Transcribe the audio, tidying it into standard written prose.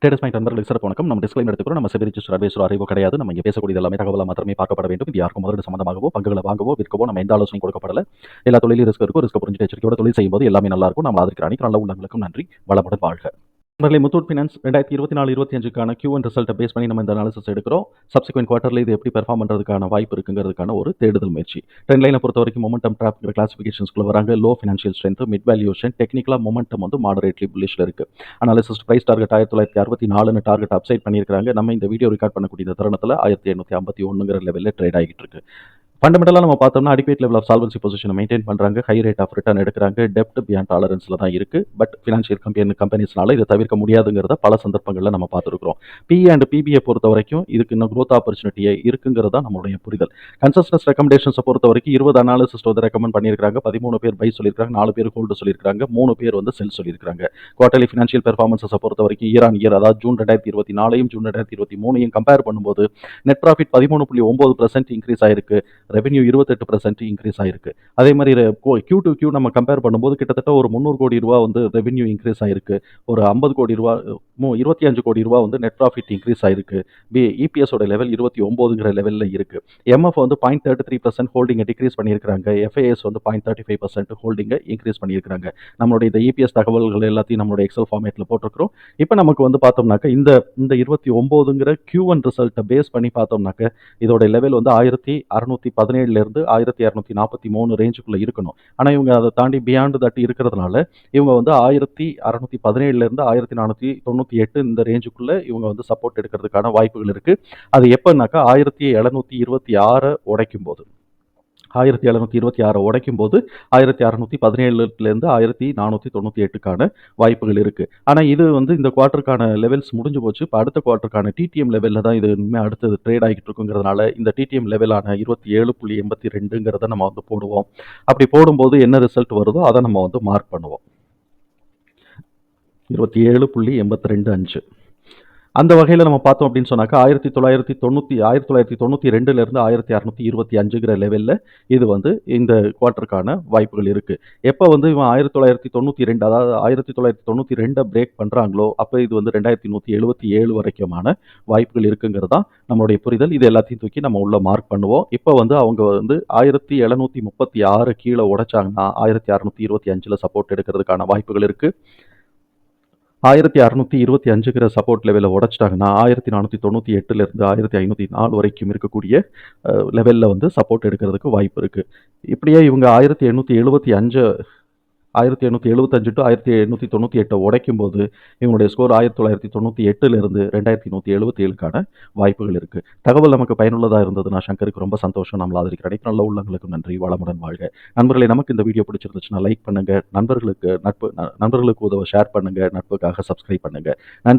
Traders point நண்பர்களுக்கு சிறப்பு வணக்கம். நம்ம டிஸ்க்ளைமர் எடுத்துக்கிறோம். நம்ம செபி ரிஜிஸ்டர் அட்வைசர் அறிவோ கிடையாது. நம்ம இங்கே பேசக்கூடியது எல்லாமே தகவலா மாத்திரமே பார்க்கப்பட வேண்டும். இது யாருக்கும் முதலீடு சம்பந்தமாகவோ பங்குகளை வாங்கவோ விற்கவோ நம்ம எந்த ஆலோசனையும் கொடுக்கப்படல. எல்லா தொழிலும் ரிஸ்க் இருக்கும். ரிஸ்க் புரிஞ்சு எச்சரிக்கையோட தொழில் செய்யும்போது எல்லாமே நல்லா இருக்கும். நம்ம ஆதரிக்கிற அனைத்து நல்ல உள்ளங்களுக்கும் நன்றி. வளமுடன் வாழ்க. நண்பர்களே, முத்தூட் ஃபினான்ஸ் 2024-25க்கான Q1 ரிசல்ட்டை பேஸ் பண்ணி நம்ம இந்த அனாலிசிஸ் எடுக்கிறோம். சப்சிக்வெண்ட் குவார்ட்டரில் இது எப்படி பெர்ஃபார்ம் பண்ணுறதுக்கான வாய்ப்பு இருக்குங்கிறதுக்கான ஒரு தேடுதல் முயற்சி. ட்ரெண்ட் லைனை பொறுத்த வரைக்கும் மொமெண்டம் ட்ராப்ங்கிற கிளாசிஃபிகேஷன்ஸ்குள்ள வராங்க. Low financial strength, mid valuation, டெக்னிக்கலாக மொமெண்டம் வந்து மாடரேட்லி புல்லிஷ்ல இருக்கு. Analysis price target 1964 target upside பண்ணியிருக்காங்க. நம்ம இந்த வீடியோ ரெக்கார்ட் பண்ணக்கூடிய தருணத்தில் 1851ங்கிற லெவலில் ட்ரேட் ஆகிட்டு இருக்கு. ஃபண்டமெண்டலாக நம்ம பார்த்தோம்னா அடிக்வேட் லெவல் ஆஃப் சால்வன்சி பொசிஷனை மெயின்டைன் பண்ணுறாங்க. ஹை ரேட் ஆஃப் ரிட்டர்ன் எடுக்கிறாங்க. டெப்ட் பியாண்ட் டாலரன்ஸில் தான் இருக்குது. பட் ஃபினான்ஷியல் கம்பெனிஸ்னால இதை தவிர்க்க முடியாதுங்கிறத பல சந்தர்ப்பங்களில் நம்ம பார்த்துருக்குறோம். பிஇ அண்ட் பிபிஐ பொறுத்த வரைக்கும் இதுக்கு இன்னும் க்ரோத் ஆப்பர்ச்சுனிட்டியை இருக்குங்கிறதா நம்மளுடைய புரிதல். கன்சஸ்டன்ஸ் ரெக்கமெண்டேஷன்ஸை பொறுத்த வரைக்கும் 20 அனாலிசிஸ்ட் வந்து ரெக்கமெண்ட் பண்ணியிருக்காங்க. 13 பேர் பை சொல்லியிருக்காங்க, 4 பேர் ஹோல்டு சொல்லியிருக்காங்க, 3 பேர் வந்து செல் சொல்லியிருக்காங்க. குவார்டர்லி ஃபினான்ஷியல் பெர்ஃபார்மன்ஸை பொறுத்த வரைக்கும் இயர் ஆன் இயர், அதாவது ஜூன் 2024 ஜூன் 2023 கம்பேர் பண்ணும்போது நெட் ப்ராஃபிட் 13.9% இன்க்ரீஸ் ஆயிருக்கு. ரெவென்யூ 28% இன்க்ரீஸ் ஆயிருக்கு. அதே மாதிரி Q2Q நம்ம கம்பேர் பண்ணும்போது கிட்டத்தட்ட ஒரு 300 கோடி ரூபா வந்து ரெவென்யூ இன்க்ரீஸ் ஆயிருக்கு. ஒரு 50 கோடி ரூபா 25 கோடி ரூபா வந்து நெட் ப்ராஃபிட் இன்க்ரீஸ் ஆயிருக்கு. இபிஎஸோட லெவல் 29ங்கிற லெவலில் இருக்கு. எம்எஃப் வந்து 0.33% ஹோல்டிங்கை டிக்ரீஸ் பண்ணியிருக்காங்க. எஃப்ஏஎஸ் வந்து 0.35% ஹோல்டிங்கை இன்க்ரீஸ் பண்ணியிருக்காங்க. நம்மளுடைய இந்த இபிஎஸ் தகவல்கள் எல்லாத்தையும் நம்மளுடைய எக்ஸல் ஃபார்மேட்டில் போட்டிருக்கிறோம். இப்போ நமக்கு வந்து பார்த்தோம்னாக்க இந்த 29ங்கிற Q1 ரிசல்ட்டை பேஸ் பண்ணி பார்த்தோம்னாக்க இதோட லெவல் வந்து 1617லேருந்து 1243 ரேஞ்சுக்குள்ளே இருக்கணும். ஆனால் இவங்க அதை தாண்டி பியாண்ட் தட் இருக்கிறதுனால இவங்க வந்து 1617லேருந்து 1498 இந்த ரேஞ்சுக்குள்ளே இவங்க வந்து சப்போர்ட் எடுக்கிறதுக்கான வாய்ப்புகள் இருக்குது. அது எப்போனாக்கா 1726 உடைக்கும் போது 1726 உடைக்கும் போது 1617லேருந்து 1498க்கான வாய்ப்புகள் இருக்குது. ஆனால் இது வந்து இந்த குவார்ட்டருக்கான லெவல்ஸ் முடிஞ்சு போச்சு. இப்போ அடுத்த குவார்ட்டருக்கான டிடிஎம் லெவலில் தான் இது இனிமேல் அடுத்தது ட்ரேட் ஆகிட்டு இருக்குங்கிறதுனால இந்த டிடிஎம் லெவலான 27.82ங்கிறத நம்ம வந்து போடுவோம். அப்படி போடும்போது என்ன ரிசல்ட் வருதோ அதை நம்ம வந்து மார்க் பண்ணுவோம். 27.825 அந்த வகையில் நம்ம பார்த்தோம் அப்படின்னு சொன்னாக்கா 1992லேருந்து 1625ங்கிற லெவலில் இது வந்து இந்த குவார்ட்டருக்கான வாய்ப்புகள் இருக்குது. எப்போ வந்து இவன் 1992 அதாவது 1992 பிரேக் பண்ணுறாங்களோ அப்போ இது வந்து 2177 வரைக்குமான வாய்ப்புகள் இருக்குங்கிறது தான் நம்மளுடைய புரிதல். இது எல்லாத்தையும் தூக்கி நம்ம உள்ள மார்க் பண்ணுவோம். இப்போ வந்து அவங்க வந்து 1736 கீழே உடைச்சாங்கன்னா 1625 சப்போர்ட் எடுக்கிறதுக்கான வாய்ப்புகள் இருக்குது. 1625ங்கிற சப்போர்ட் லெவலில் உடைச்சிட்டாங்கன்னா 1498லேருந்து 1504 வரைக்கும் இருக்கக்கூடிய லெவலில் வந்து சப்போர்ட் எடுக்கிறதுக்கு வாய்ப்பு இருக்குது. இப்படியே இவங்க 1875 டு 1898 உடைக்கும் போது இவங்களுடைய ஸ்கோர் 1998லேருந்து 2177க்கான வாய்ப்புகள் இருக்குது. தகவல் நமக்கு பயனுள்ளதாக இருந்ததுன்னா சங்கருக்கு ரொம்ப சந்தோஷம். நம்மள ஆதரிக்கிற அனைத்து நல்ல உள்ளங்களுக்கு நன்றி. வளமுடன் வாழ்க. நண்பர்களே, நமக்கு இந்த வீடியோ பிடிச்சிருந்துச்சுன்னா லைக் பண்ணுங்க, நண்பர்களுக்கு உதவ ஷேர் பண்ணுங்க, நட்புக்காக சப்ஸ்கிரைப் பண்ணுங்க. நன்றி.